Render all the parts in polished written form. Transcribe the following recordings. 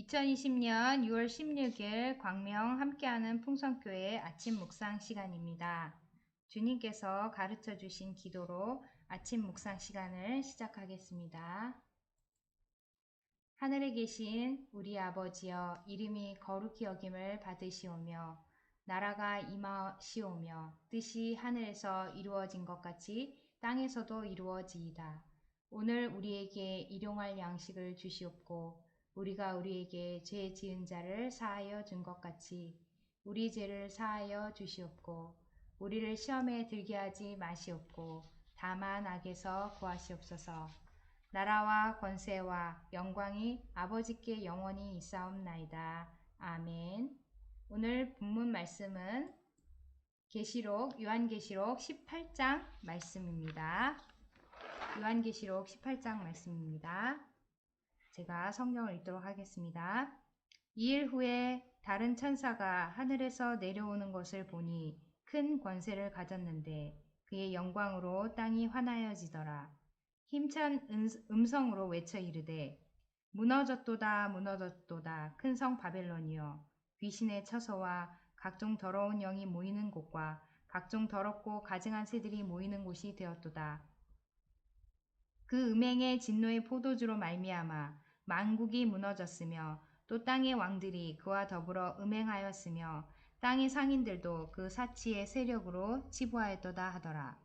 2020년 6월 16일 광명 함께하는 풍성교회 아침 묵상 시간입니다. 주님께서 가르쳐 주신 기도로 아침 묵상 시간을 시작하겠습니다. 하늘에 계신 우리 아버지여, 이름이 거룩히 여김을 받으시오며 나라가 임하시오며 뜻이 하늘에서 이루어진 것 같이 땅에서도 이루어지이다. 오늘 우리에게 일용할 양식을 주시옵고 우리가 우리에게 죄 지은 자를 사하여 준 것 같이 우리 죄를 사하여 주시옵고 우리를 시험에 들게 하지 마시옵고 다만 악에서 구하시옵소서. 나라와 권세와 영광이 아버지께 영원히 있사옵나이다. 아멘. 오늘 본문 말씀은 요한계시록 18장 말씀입니다. 요한계시록 18장 말씀입니다. 제가 성경을 읽도록 하겠습니다. 2일 후에 다른 천사가 하늘에서 내려오는 것을 보니 큰 권세를 가졌는데 그의 영광으로 땅이 환하여지더라. 힘찬 음성으로 외쳐 이르되 무너졌도다 무너졌도다 큰 성 바벨론이여, 귀신의 처소와 각종 더러운 영이 모이는 곳과 각종 더럽고 가증한 새들이 모이는 곳이 되었도다. 그 음행의 진노의 포도주로 말미암아 만국이 무너졌으며 또 땅의 왕들이 그와 더불어 음행하였으며 땅의 상인들도 그 사치의 세력으로 치부하였도다 하더라.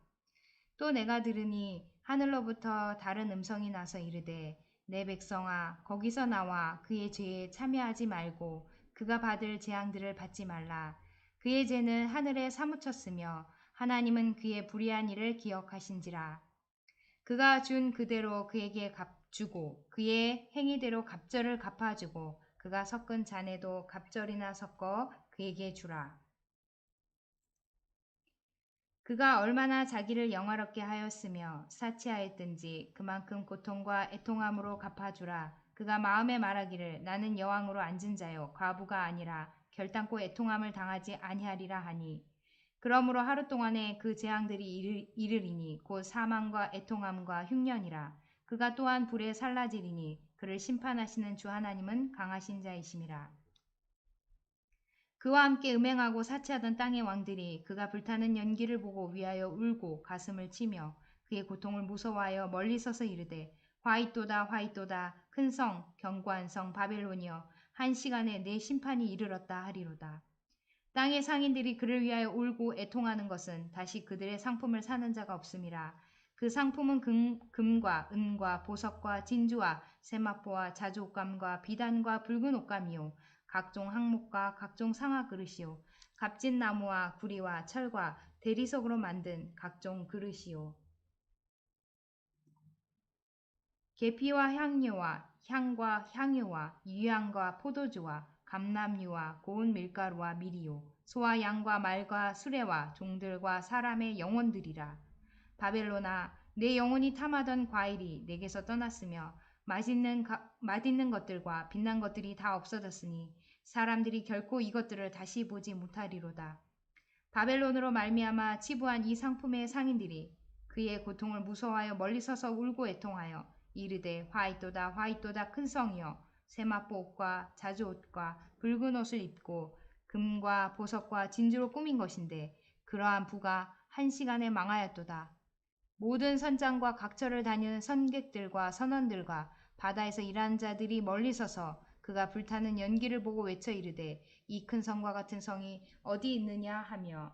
또 내가 들으니 하늘로부터 다른 음성이 나서 이르되 내 백성아, 거기서 나와 그의 죄에 참여하지 말고 그가 받을 재앙들을 받지 말라. 그의 죄는 하늘에 사무쳤으며 하나님은 그의 불의한 일을 기억하신지라. 그가 준 그대로 그에게 갚주고 그의 행위대로 갑절을 갚아주고 그가 섞은 잔에도 갑절이나 섞어 그에게 주라. 그가 얼마나 자기를 영화롭게 하였으며 사치하였든지 그만큼 고통과 애통함으로 갚아주라. 그가 마음에 말하기를 나는 여왕으로 앉은 자요 과부가 아니라 결단코 애통함을 당하지 아니하리라 하니, 그러므로 하루 동안에 그 재앙들이 이르리니 곧 사망과 애통함과 흉년이라. 그가 또한 불에 살라지리니 그를 심판하시는 주 하나님은 강하신 자이심이라. 그와 함께 음행하고 사치하던 땅의 왕들이 그가 불타는 연기를 보고 위하여 울고 가슴을 치며 그의 고통을 무서워하여 멀리 서서 이르되 화이또다 화이또다 큰 성 견고한 성 바벨론이여, 한 시간에 내 심판이 이르렀다 하리로다. 땅의 상인들이 그를 위하여 울고 애통하는 것은 다시 그들의 상품을 사는 자가 없음이라. 그 상품은 금과 은과 보석과 진주와 세마포와 자주 옷감과 비단과 붉은 옷감이요 각종 항목과 각종 상아 그릇이요 값진 나무와 구리와 철과 대리석으로 만든 각종 그릇이요 계피와 향료와 향과 향유와 유향과 포도주와 감람류와 고운 밀가루와 밀이요 소와 양과 말과 수레와 종들과 사람의 영혼들이라. 바벨론아, 내 영혼이 탐하던 과일이 내게서 떠났으며 맛있는 것들과 빛난 것들이 다 없어졌으니 사람들이 결코 이것들을 다시 보지 못하리로다. 바벨론으로 말미암아 치부한 이 상품의 상인들이 그의 고통을 무서워하여 멀리 서서 울고 애통하여 이르되 화이또다 화이또다 큰 성이여, 세마포 옷과 자주 옷과 붉은 옷을 입고 금과 보석과 진주로 꾸민 것인데 그러한 부가 한 시간에 망하였도다. 모든 선장과 각처를 다니는 선객들과 선원들과 바다에서 일하는 자들이 멀리 서서 그가 불타는 연기를 보고 외쳐 이르되 이 큰 성과 같은 성이 어디 있느냐 하며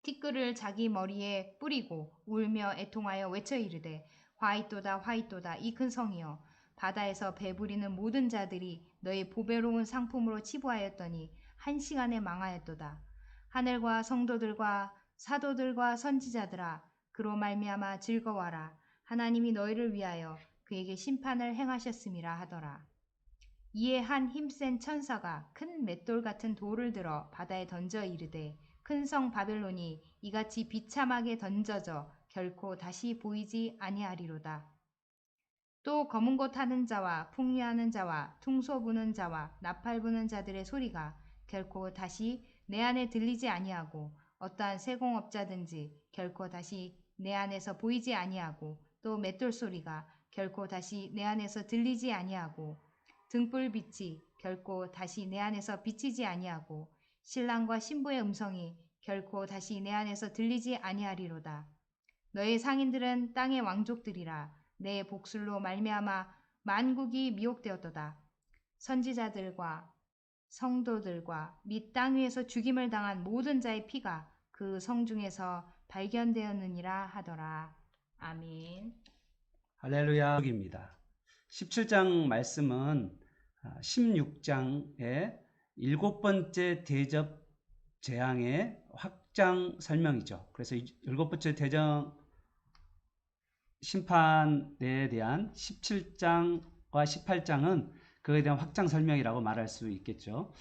티끌을 자기 머리에 뿌리고 울며 애통하여 외쳐 이르되 화이또다 화이또다 이 큰 성이여, 바다에서 배부리는 모든 자들이 너의 보배로운 상품으로 치부하였더니 한 시간에 망하였도다. 하늘과 성도들과 사도들과 선지자들아, 그로 말미암아 즐거워하라. 하나님이 너희를 위하여 그에게 심판을 행하셨음이라 하더라. 이에 한 힘센 천사가 큰 맷돌 같은 돌을 들어 바다에 던져 이르되 큰 성 바벨론이 이같이 비참하게 던져져 결코 다시 보이지 아니하리로다. 또 검은 것 하는 자와 풍류하는 자와 퉁소 부는 자와 나팔 부는 자들의 소리가 결코 다시 내 안에 들리지 아니하고 어떠한 세공업자든지 결코 다시 내 안에서 보이지 아니하고 또 맷돌 소리가 결코 다시 내 안에서 들리지 아니하고 등불빛이 결코 다시 내 안에서 비치지 아니하고 신랑과 신부의 음성이 결코 다시 내 안에서 들리지 아니하리로다. 너의 상인들은 땅의 왕족들이라. 내 복술로 말미암아 만국이 미혹되었도다. 선지자들과 성도들과 및 땅 위에서 죽임을 당한 모든 자의 피가 그 성 중에서 발견되었느니라 하더라. 아멘. 할렐루야. 입니다. 17장 말씀은 16장의 7번째 대접 재앙의 확장 설명이죠. 그래서 7번째 대접 심판에 대한 17장과 18장은 그에 대한 확장 설명이라고 말할 수 있겠죠.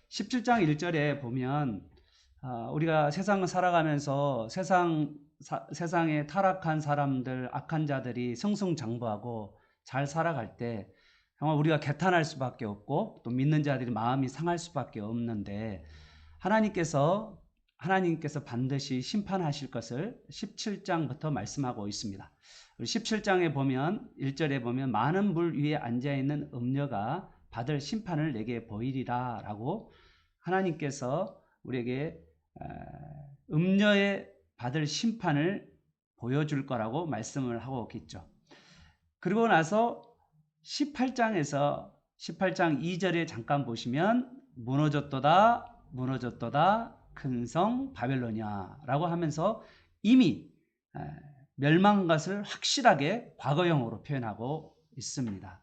17장 1절에 보면 우리가 세상을 살아가면서 세상에 타락한 사람들, 악한 자들이 승승장구하고 잘 살아갈 때 정말 우리가 개탄할 수밖에 없고 또 믿는 자들이 마음이 상할 수밖에 없는데 하나님께서 반드시 심판하실 것을 17장부터 말씀하고 있습니다. 17장에 보면 1절에 보면 많은 물 위에 앉아있는 음녀가 받을 심판을 내게 보이리라 라고 하나님께서 우리에게 음녀의 받을 심판을 보여줄 거라고 말씀을 하고 있겠죠. 그리고 나서 18장 2절에 잠깐 보시면 무너졌도다 큰 성 바벨로냐 라고 하면서 이미 멸망한 것을 확실하게 과거형으로 표현하고 있습니다.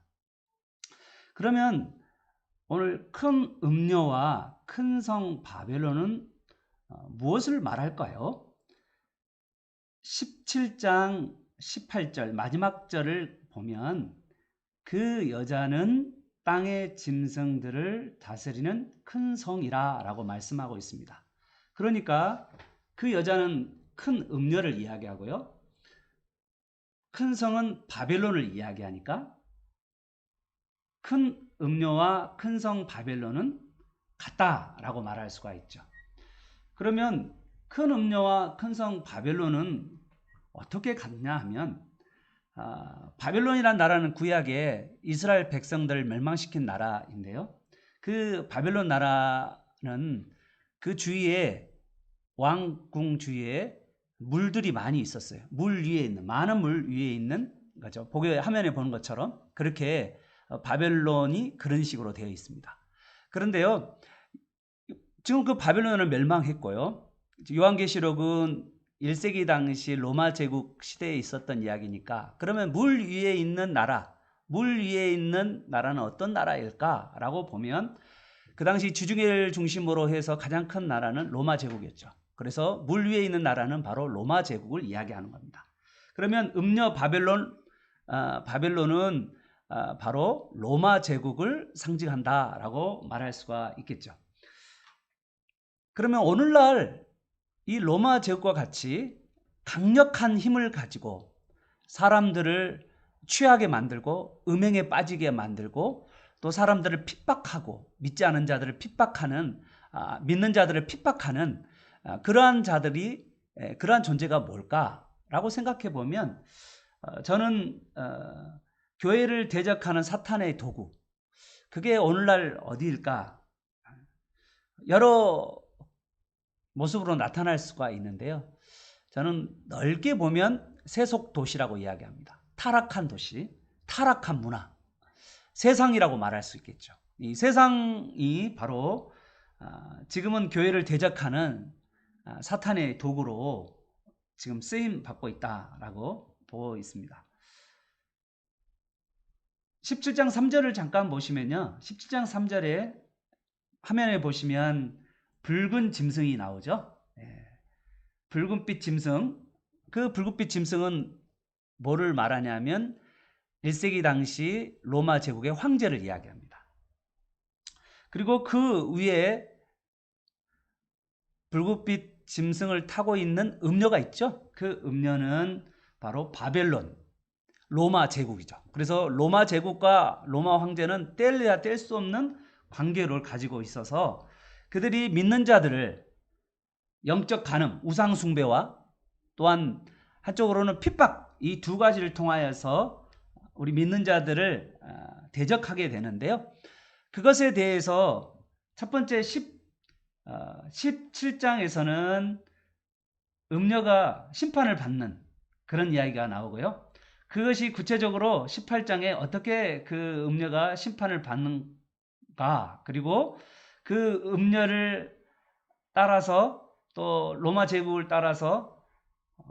그러면 오늘 큰 음녀와 큰 성 바벨론은 무엇을 말할까요? 17장 18절 마지막 절을 보면 그 여자는 땅의 짐승들을 다스리는 큰 성이라 라고 말씀하고 있습니다. 그러니까 그 여자는 큰 음녀를 이야기하고요. 큰 성은 바벨론을 이야기하니까 큰 음녀와 큰 성 바벨론은 같다라고 말할 수가 있죠. 그러면 큰 음녀와 큰 성 바벨론은 어떻게 같냐 하면 바벨론이란 나라는 구약에 이스라엘 백성들을 멸망시킨 나라인데요. 그 바벨론 나라는 그 주위에 왕궁 주위에 물들이 많이 있었어요. 많은 물 위에 있는 거죠. 화면에 보는 것처럼 그렇게 바벨론이 그런 식으로 되어 있습니다. 그런데요, 지금 그 바벨론을 멸망했고요. 요한계시록은 1세기 당시 로마 제국 시대에 있었던 이야기니까 그러면 물 위에 있는 나라는 어떤 나라일까라고 보면 그 당시 지중해를 중심으로 해서 가장 큰 나라는 로마 제국이었죠. 그래서 물 위에 있는 나라는 바로 로마 제국을 이야기하는 겁니다. 그러면 음녀 바벨론은 바로 로마 제국을 상징한다라고 말할 수가 있겠죠. 그러면 오늘날 이 로마 제국과 같이 강력한 힘을 가지고 사람들을 취하게 만들고 음행에 빠지게 만들고 또 사람들을 핍박하고 믿지 않은 자들을 핍박하는 믿는 자들을 핍박하는 그러한 존재가 뭘까라고 생각해 보면 저는 교회를 대적하는 사탄의 도구 그게 오늘날 어디일까? 여러 모습으로 나타날 수가 있는데요. 저는 넓게 보면 세속 도시라고 이야기합니다. 타락한 도시, 타락한 문화, 세상이라고 말할 수 있겠죠. 이 세상이 바로 지금은 교회를 대적하는 사탄의 도구로 지금 쓰임 받고 있다라고 보고 있습니다. 17장 3절을 잠깐 보시면요. 17장 3절에 화면에 보시면 붉은 짐승이 나오죠. 붉은빛 짐승. 그 붉은빛 짐승은 뭐를 말하냐면 1세기 당시 로마 제국의 황제를 이야기합니다. 그리고 그 위에 붉은빛 짐승을 타고 있는 음녀가 있죠. 그 음녀는 바로 바벨론, 로마 제국이죠. 그래서 로마 제국과 로마 황제는 뗄래야 뗄 수 없는 관계를 가지고 있어서 그들이 믿는 자들을 영적 간음, 우상 숭배와 또한 한쪽으로는 핍박 이 두 가지를 통하여서 우리 믿는 자들을 대적하게 되는데요. 그것에 대해서 첫 번째 17장에서는 음녀가 심판을 받는 그런 이야기가 나오고요. 그것이 구체적으로 18장에 어떻게 그 음녀가 심판을 받는가, 그리고 그 음녀를 따라서 또 로마 제국을 따라서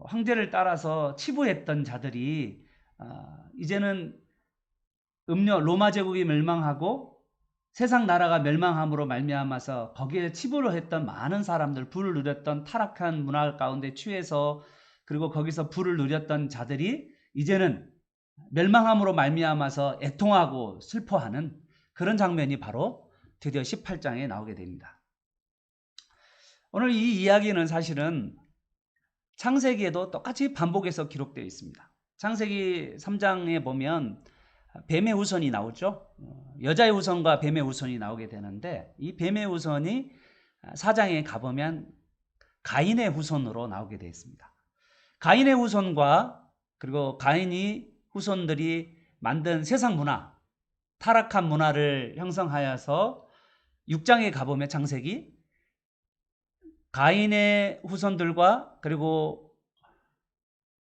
황제를 따라서 치부했던 자들이 이제는 로마 제국이 멸망하고 세상 나라가 멸망함으로 말미암아서 거기에 치부를 했던 많은 사람들, 부를 누렸던 타락한 문화 가운데 취해서 그리고 거기서 부를 누렸던 자들이 이제는 멸망함으로 말미암아서 애통하고 슬퍼하는 그런 장면이 바로 드디어 18장에 나오게 됩니다. 오늘 이 이야기는 사실은 창세기에도 똑같이 반복해서 기록되어 있습니다. 창세기 3장에 보면 뱀의 후손이 나오죠. 여자의 후손과 뱀의 후손이 나오게 되는데 이 뱀의 후손이 4장에 가보면 가인의 후손으로 나오게 되어 있습니다. 가인의 후손과 그리고 가인이 후손들이 만든 세상 문화, 타락한 문화를 형성하여서 6장에 가보면 창세기 가인의 후손들과 그리고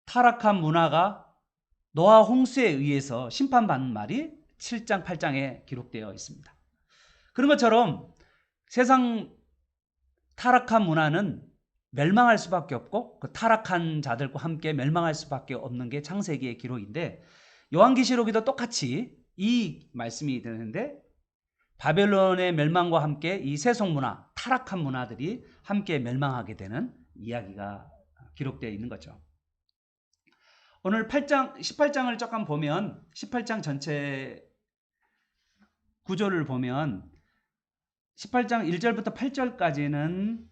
타락한 문화가 노아 홍수에 의해서 심판받는 말이 7장, 8장에 기록되어 있습니다. 그런 것처럼 세상 타락한 문화는 멸망할 수밖에 없고 그 타락한 자들과 함께 멸망할 수밖에 없는 게 창세기의 기록인데 요한계시록에도 똑같이 이 말씀이 되는데 바벨론의 멸망과 함께 이 세속 문화, 타락한 문화들이 함께 멸망하게 되는 이야기가 기록되어 있는 거죠. 오늘 18장을 조금 보면 18장 전체 구조를 보면 18장 1절부터 8절까지는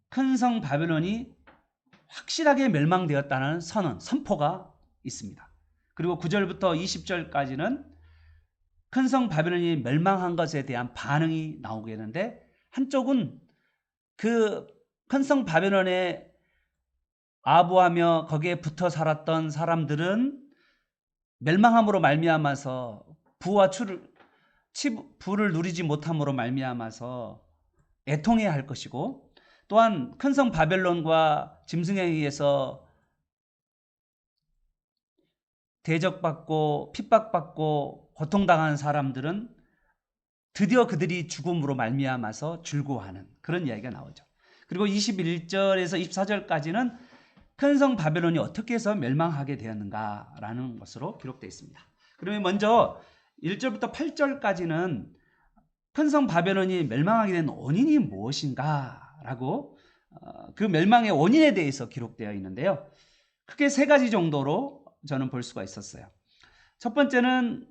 큰 성 바벨론이 확실하게 멸망되었다는 선포가 있습니다. 그리고 9절부터 20절까지는 큰 성 바벨론이 멸망한 것에 대한 반응이 나오게 되는데 한쪽은 그 큰 성 바벨론에 아부하며 거기에 붙어 살았던 사람들은 멸망함으로 말미암아서 부를 누리지 못함으로 말미암아서 애통해야 할 것이고 또한 큰 성 바벨론과 짐승에 의해서 대적받고 핍박받고 고통당한 사람들은 드디어 그들이 죽음으로 말미암아서 즐거워하는 그런 이야기가 나오죠. 그리고 21절에서 24절까지는 큰 성 바벨론이 어떻게 해서 멸망하게 되었는가라는 것으로 기록되어 있습니다. 그러면 먼저 1절부터 8절까지는 큰 성 바벨론이 멸망하게 된 원인이 무엇인가라고 그 멸망의 원인에 대해서 기록되어 있는데요. 크게 세 가지 정도로 저는 볼 수가 있었어요. 첫 번째는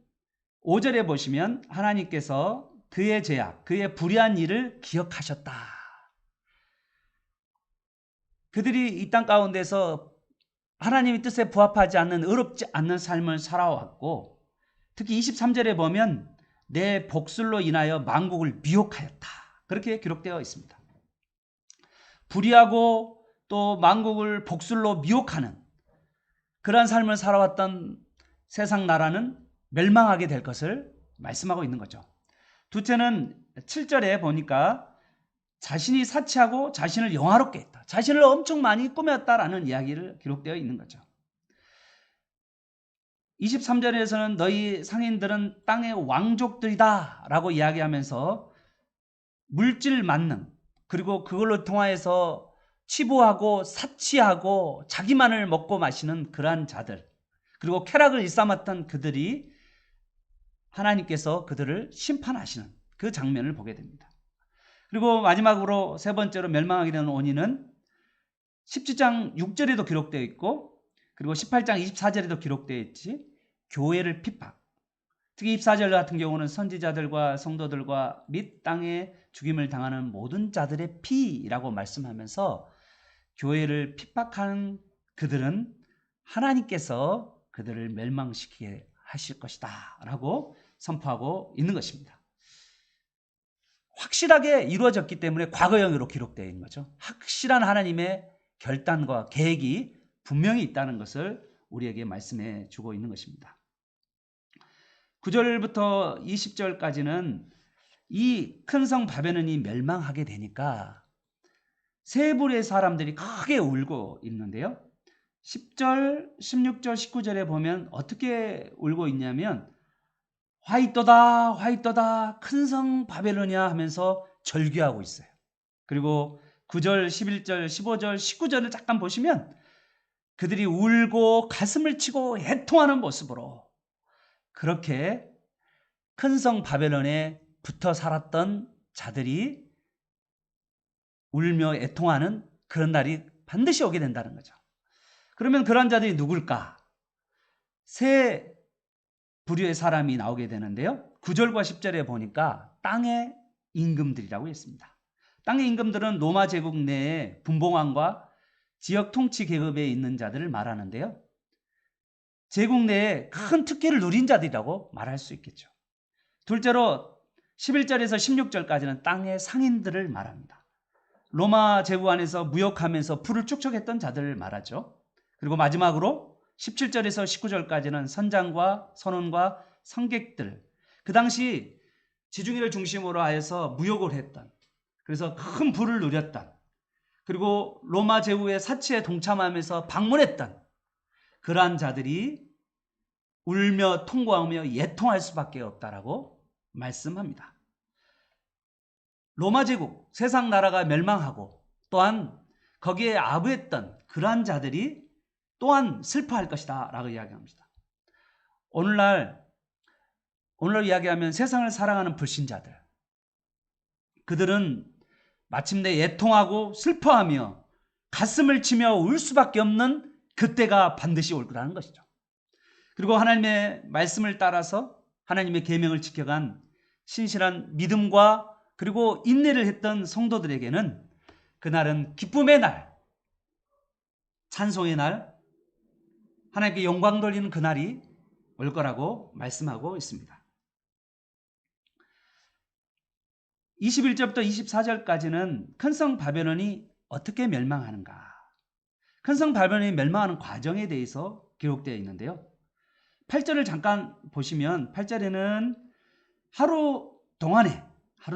5절에 보시면 하나님께서 그의 죄악, 그의 불의한 일을 기억하셨다. 그들이 이 땅 가운데서 하나님의 뜻에 부합하지 않는 의롭지 않는 삶을 살아왔고 특히 23절에 보면 내 복술로 인하여 만국을 미혹하였다. 그렇게 기록되어 있습니다. 불의하고 또 만국을 복술로 미혹하는 그러한 삶을 살아왔던 세상 나라는 멸망하게 될 것을 말씀하고 있는 거죠. 둘째는 7절에 보니까 자신이 사치하고 자신을 영화롭게 했다. 자신을 엄청 많이 꾸몄다라는 이야기를 기록되어 있는 거죠. 23절에서는 너희 상인들은 땅의 왕족들이다 라고 이야기하면서 물질 만능 그리고 그걸로 통하여서 치부하고 사치하고 자기만을 먹고 마시는 그러한 자들 그리고 쾌락을 일삼았던 그들이 하나님께서 그들을 심판하시는 그 장면을 보게 됩니다. 그리고 마지막으로 세 번째로 멸망하게 되는 원인은 17장 6절에도 기록되어 있고 그리고 18장 24절에도 기록되어 있지 교회를 핍박 특히 24절 같은 경우는 선지자들과 성도들과 및 땅에 죽임을 당하는 모든 자들의 피라고 말씀하면서 교회를 핍박하는 그들은 하나님께서 그들을 멸망시키게 하실 것이다 라고 선포하고 있는 것입니다. 확실하게 이루어졌기 때문에 과거형으로 기록되어 있는 거죠. 확실한 하나님의 결단과 계획이 분명히 있다는 것을 우리에게 말씀해 주고 있는 것입니다. 9절부터 20절까지는 이 큰 성 바벨론이 멸망하게 되니까 세 부류의 사람들이 크게 울고 있는데요. 10절, 16절, 19절에 보면 어떻게 울고 있냐면 화이떠다 화이떠다 큰 성 바벨론이야 하면서 절규하고 있어요. 그리고 9절, 11절, 15절, 19절을 잠깐 보시면 그들이 울고 가슴을 치고 애통하는 모습으로 그렇게 큰 성 바벨론에 붙어 살았던 자들이 울며 애통하는 그런 날이 반드시 오게 된다는 거죠. 그러면 그런 자들이 누굴까? 세 부류의 사람이 나오게 되는데요. 9절과 10절에 보니까 땅의 임금들이라고 했습니다. 땅의 임금들은 로마 제국 내에 분봉왕과 지역 통치 계급에 있는 자들을 말하는데요. 제국 내에 큰 특권을 누린 자들이라고 말할 수 있겠죠. 둘째로 11절에서 16절까지는 땅의 상인들을 말합니다. 로마 제국 안에서 무역하면서 부를 축적했던 자들을 말하죠. 그리고 마지막으로 17절에서 19절까지는 선장과 선원과 성객들, 그 당시 지중해를 중심으로 하여서 무역을 했던, 그래서 큰 부를 누렸던, 그리고 로마 제국의 사치에 동참하면서 방문했던 그러한 자들이 울며 통곡하며 예통할 수밖에 없다라고 말씀합니다. 로마 제국, 세상 나라가 멸망하고 또한 거기에 아부했던 그러한 자들이 또한 슬퍼할 것이다 라고 이야기합니다. 오늘날 이야기하면 세상을 사랑하는 불신자들, 그들은 마침내 애통하고 슬퍼하며 가슴을 치며 울 수밖에 없는 그때가 반드시 올 거라는 것이죠. 그리고 하나님의 말씀을 따라서 하나님의 계명을 지켜간 신실한 믿음과 그리고 인내를 했던 성도들에게는 그날은 기쁨의 날, 찬송의 날, 하나님께 영광 돌리는 그날이 올 거라고 말씀하고 있습니다. 21절부터 24절까지는 큰 성 바벨론이 어떻게 멸망하는가, 큰 성 바벨론이 멸망하는 과정에 대해서 기록되어 있는데요. 8절을 잠깐 보시면 8절에는 하루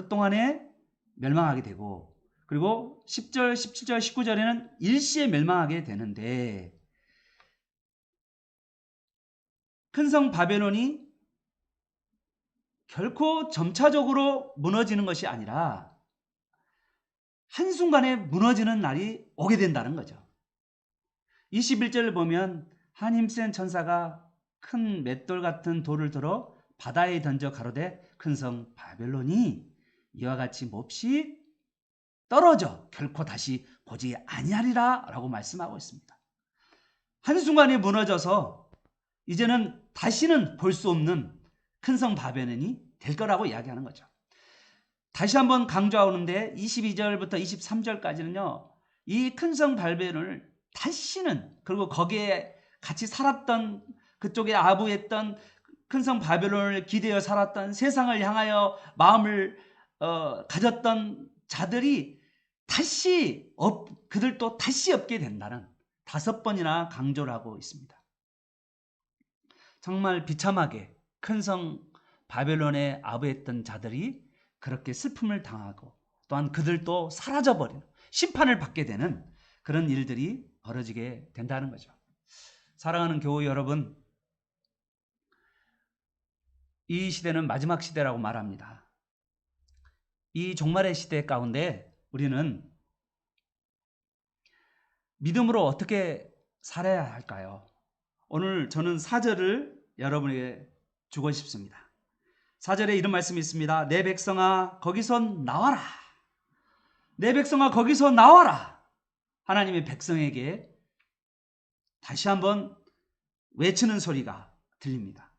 동안에 멸망하게 되고, 그리고 10절, 17절, 19절에는 일시에 멸망하게 되는데, 큰 성 바벨론이 결코 점차적으로 무너지는 것이 아니라 한순간에 무너지는 날이 오게 된다는 거죠. 21절을 보면 한 힘센 천사가 큰 맷돌 같은 돌을 들어 바다에 던져 가로되 큰 성 바벨론이 이와 같이 몹시 떨어져 결코 다시 보지 아니하리라 라고 말씀하고 있습니다. 한순간에 무너져서 이제는 다시는 볼 수 없는 큰 성 바벨론이 될 거라고 이야기하는 거죠. 다시 한번 강조하는데 22절부터 23절까지는요. 이 큰 성 바벨론을 다시는, 그리고 거기에 같이 살았던, 그쪽에 아부했던 큰 성 바벨론을 기대어 살았던, 세상을 향하여 마음을 가졌던 자들이 그들도 다시 없게 된다는 5번이나 강조를 하고 있습니다. 정말 비참하게 큰 성 바벨론에 아부했던 자들이 그렇게 슬픔을 당하고 또한 그들도 사라져버리는, 심판을 받게 되는 그런 일들이 벌어지게 된다는 거죠. 사랑하는 교우 여러분, 이 시대는 마지막 시대라고 말합니다. 이 종말의 시대 가운데 우리는 믿음으로 어떻게 살아야 할까요? 오늘 저는 4절을 여러분에게 주고 싶습니다. 4절에 이런 말씀이 있습니다. 내 백성아 거기서 나와라. 내 백성아 거기서 나와라. 하나님의 백성에게 다시 한번 외치는 소리가 들립니다.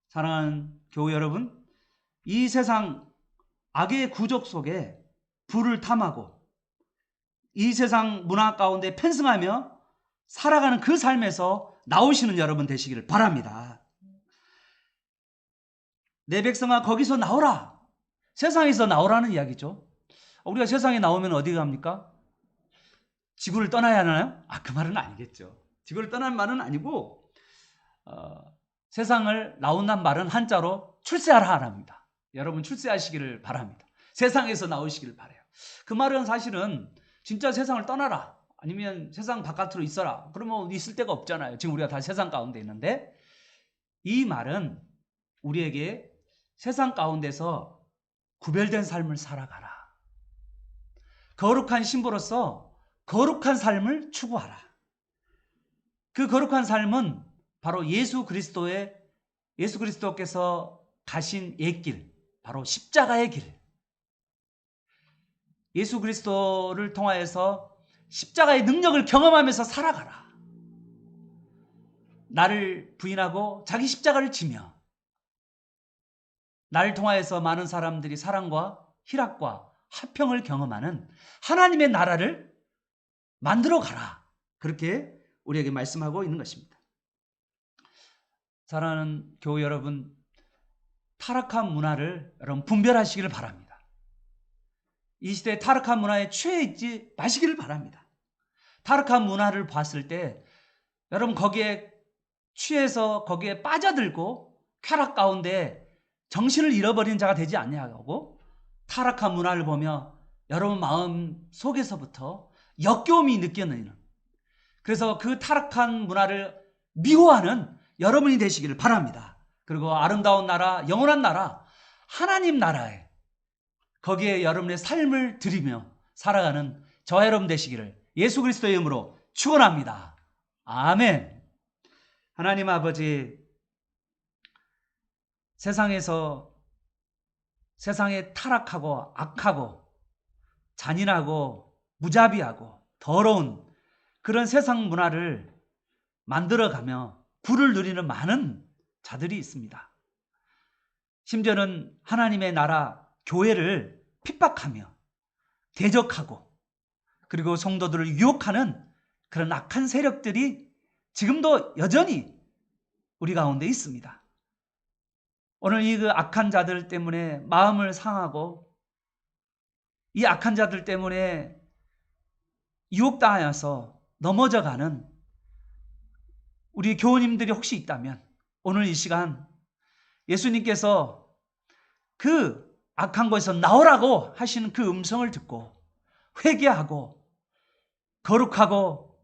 사랑하는 교우 여러분, 이 세상 악의 구족 속에 불을 탐하고 이 세상 문화 가운데 편승하며 살아가는 그 삶에서 나오시는 여러분 되시기를 바랍니다. 내 백성아 거기서 나오라. 세상에서 나오라는 이야기죠. 우리가 세상에 나오면 어디 갑니까? 지구를 떠나야 하나요? 그 말은 아니겠죠. 지구를 떠난 말은 아니고 세상을 나온다는 말은 한자로 출세하라 합니다. 여러분 출세하시기를 바랍니다. 세상에서 나오시기를 바라요. 그 말은 사실은 진짜 세상을 떠나라, 아니면 세상 바깥으로 있어라, 그러면 있을 데가 없잖아요. 지금 우리가 다 세상 가운데 있는데, 이 말은 우리에게 세상 가운데서 구별된 삶을 살아가라, 거룩한 신부로서 거룩한 삶을 추구하라. 그 거룩한 삶은 바로 예수 그리스도께서 가신 옛길, 바로 십자가의 길, 예수 그리스도를 통하여서 십자가의 능력을 경험하면서 살아가라. 나를 부인하고 자기 십자가를 지며 나를 통하여서 많은 사람들이 사랑과 희락과 화평을 경험하는 하나님의 나라를 만들어 가라. 그렇게 우리에게 말씀하고 있는 것입니다. 사랑하는 교우 여러분, 타락한 문화를 여러분 분별하시기를 바랍니다. 이 시대의 타락한 문화에 취해 있지 마시기를 바랍니다. 타락한 문화를 봤을 때 여러분 거기에 취해서 거기에 빠져들고 쾌락 가운데 정신을 잃어버리는 자가 되지 않냐고, 타락한 문화를 보며 여러분 마음 속에서부터 역겨움이 느껴지는, 그래서 그 타락한 문화를 미워하는 여러분이 되시기를 바랍니다. 그리고 아름다운 나라, 영원한 나라, 하나님 나라에 거기에 여러분의 삶을 드리며 살아가는 저와 여러분 되시기를 예수 그리스도의 이름으로 축원합니다. 아멘. 하나님 아버지, 세상에 타락하고 악하고 잔인하고 무자비하고 더러운 그런 세상 문화를 만들어가며 부를 누리는 많은 자들이 있습니다. 심지어는 하나님의 나라 교회를 핍박하며 대적하고 그리고 성도들을 유혹하는 그런 악한 세력들이 지금도 여전히 우리 가운데 있습니다. 오늘 이 그 악한 자들 때문에 마음을 상하고 이 악한 자들 때문에 유혹당하여서 넘어져가는 우리 교우님들이 혹시 있다면 오늘 이 시간 예수님께서 그 악한 것에서 나오라고 하시는 그 음성을 듣고 회개하고 거룩하고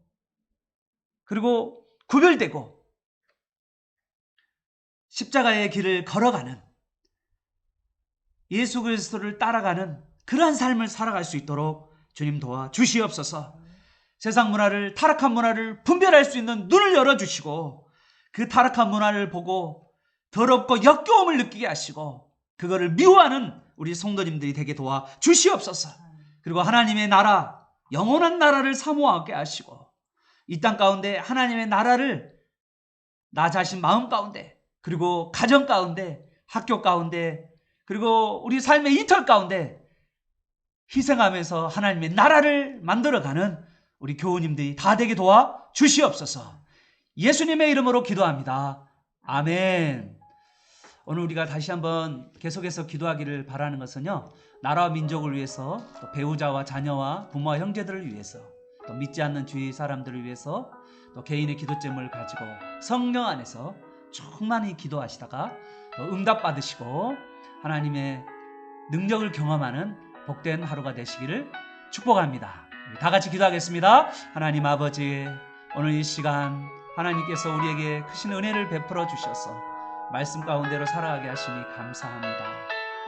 그리고 구별되고 십자가의 길을 걸어가는, 예수 그리스도를 따라가는 그러한 삶을 살아갈 수 있도록 주님 도와주시옵소서. 세상 문화를, 타락한 문화를 분별할 수 있는 눈을 열어주시고 그 타락한 문화를 보고 더럽고 역겨움을 느끼게 하시고 그거를 미워하는 우리 성도님들이 되게 도와주시옵소서. 그리고 하나님의 나라, 영원한 나라를 사모하게 하시고 이 땅 가운데 하나님의 나라를 나 자신 마음 가운데 그리고 가정 가운데 학교 가운데 그리고 우리 삶의 이털 가운데 희생하면서 하나님의 나라를 만들어가는 우리 교우님들이 다 되게 도와주시옵소서. 예수님의 이름으로 기도합니다. 아멘. 오늘 우리가 다시 한번 계속해서 기도하기를 바라는 것은요, 나라와 민족을 위해서, 또 배우자와 자녀와 부모와 형제들을 위해서, 또 믿지 않는 주위 사람들을 위해서, 또 개인의 기도점을 가지고 성령 안에서 충만히 기도하시다가 또 응답 받으시고 하나님의 능력을 경험하는 복된 하루가 되시기를 축복합니다. 우리 다 같이 기도하겠습니다. 하나님 아버지, 오늘 이 시간 하나님께서 우리에게 크신 은혜를 베풀어 주셔서 말씀 가운데로 살아가게 하시니 감사합니다.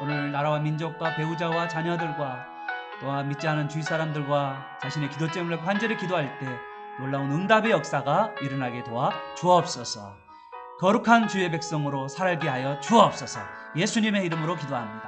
오늘 나라와 민족과 배우자와 자녀들과 또한 믿지 않은 주위 사람들과 자신의 기도점을 간절히 기도할 때 놀라운 응답의 역사가 일어나게 도와 주옵소서. 거룩한 주의 백성으로 살게 하여 주옵소서. 예수님의 이름으로 기도합니다.